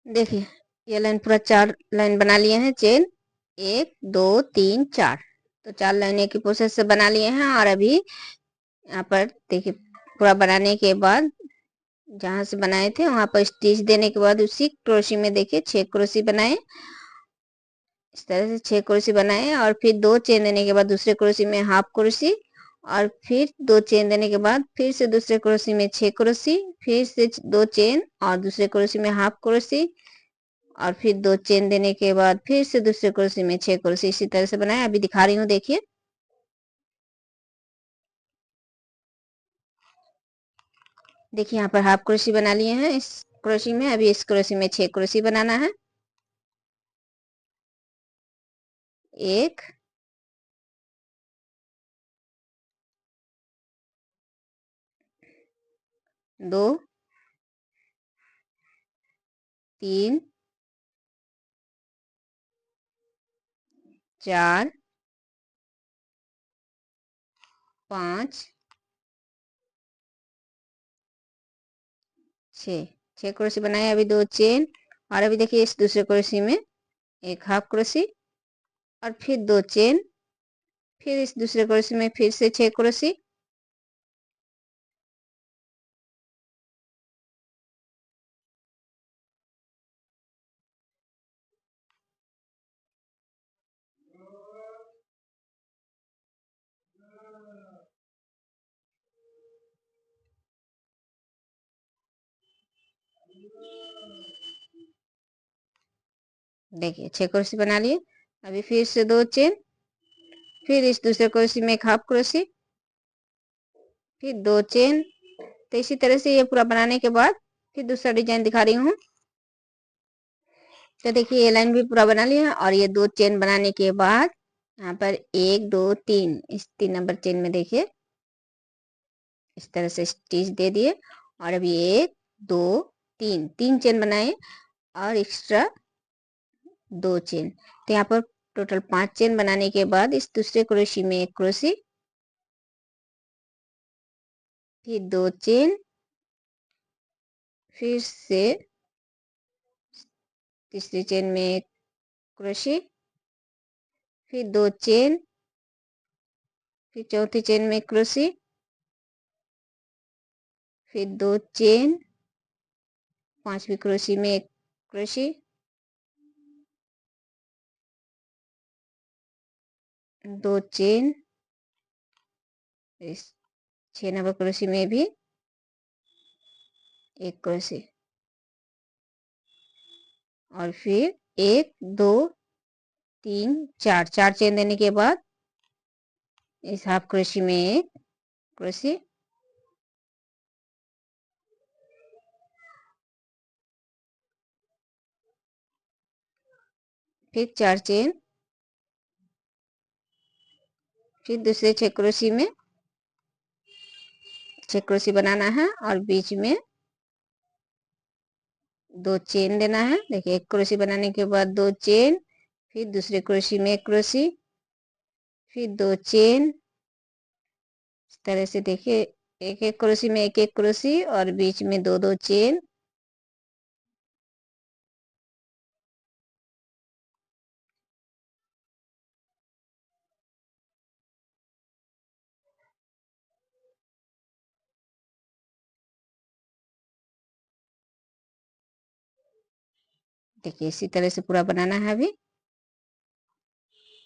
देखिए ये लाइन पूरा 4 लाइन बना लिए हैं चेन, 1 2 3 4। तो 4 लाइन एक ही प्रोसेस से बना लिए हैं। और अभी यहाँ पर देखिए पूरा बनाने के बाद जहां से बनाए थे वहां पर स्टिच देने के बाद उसी क्रोशी में देखिए 6 क्रोशी बनाए। इस तरह से 6 क्रोशी बनाए और फिर 2 चेन देने के बाद दूसरे क्रोशी में हाफ क्रोशी, और फिर 2 चेन देने के बाद फिर से दूसरे क्रोशी में 6 क्रोशी, फिर से 2 चेन और दूसरे क्रोशी में हाफ क्रोशी, और फिर 2 चेन देने के बाद फिर से दूसरे क्रोशी में 6 क्रोशी। इसी तरह से बनाए। अभी दिखा रही हूँ देखिए। देखिए यहाँ पर हाफ क्रोशी बना लिए हैं इस क्रोशी में। अभी इस क्रोशी में 6 क्रोशी बनाना है। 1 2 3 4 5 6। 6 क्रोशी बनाए। अभी 2 चेन, और अभी देखिए इस दूसरे क्रोशी में एक हाफ क्रोशी, और फिर 2 चेन, फिर इस दूसरे क्रोशी में फिर से 6 क्रोशी। देखिए 6 क्रोशी बना लिए। अभी फिर से 2 चेन, फिर इस दूसरे क्रोशी में एक हाफ क्रोशी, फिर 2 चेन। तो इसी तरह से ये पूरा बनाने के बाद फिर दूसरा डिजाइन दिखा रही हूँ। तो देखिए ये लाइन भी पूरा बना लिया है। और ये 2 चेन बनाने के बाद यहाँ पर 1 2 3, इस 3 नंबर चेन में देखिए इस तरह से स्टिच दे दिए। और अभी 1 2 3, 3 चेन बनाए और एक्स्ट्रा 2 चेन। तो यहाँ पर टोटल 5 चेन बनाने के बाद इस दूसरे क्रोशी में एक क्रोशी, फिर 2 चेन, फिर से तीसरी चेन में एक क्रोशी, फिर 2 चेन, फिर चौथी चेन में क्रोशी, फिर 2 चेन, पांचवी क्रोशी में एक क्रोशी, 2 चेन, इस 6 नंबर क्रोशी में भी एक क्रोशी, और फिर 1 2 3 4, 4 चेन देने के बाद इस हाफ क्रोशी में एक क्रोशी, फिर 4 चेन, फिर दूसरे 6 क्रोशी में 6 क्रोशी बनाना है और बीच में 2 चेन देना है। देखिए एक क्रोशी बनाने के बाद 2 चेन, फिर दूसरे क्रोशी में एक क्रोशी, फिर 2 चेन। इस तरह से देखिए एक एक क्रोशी में एक एक क्रोशी और बीच में 2 2 चेन। देखिए इसी तरह से पूरा बनाना है अभी।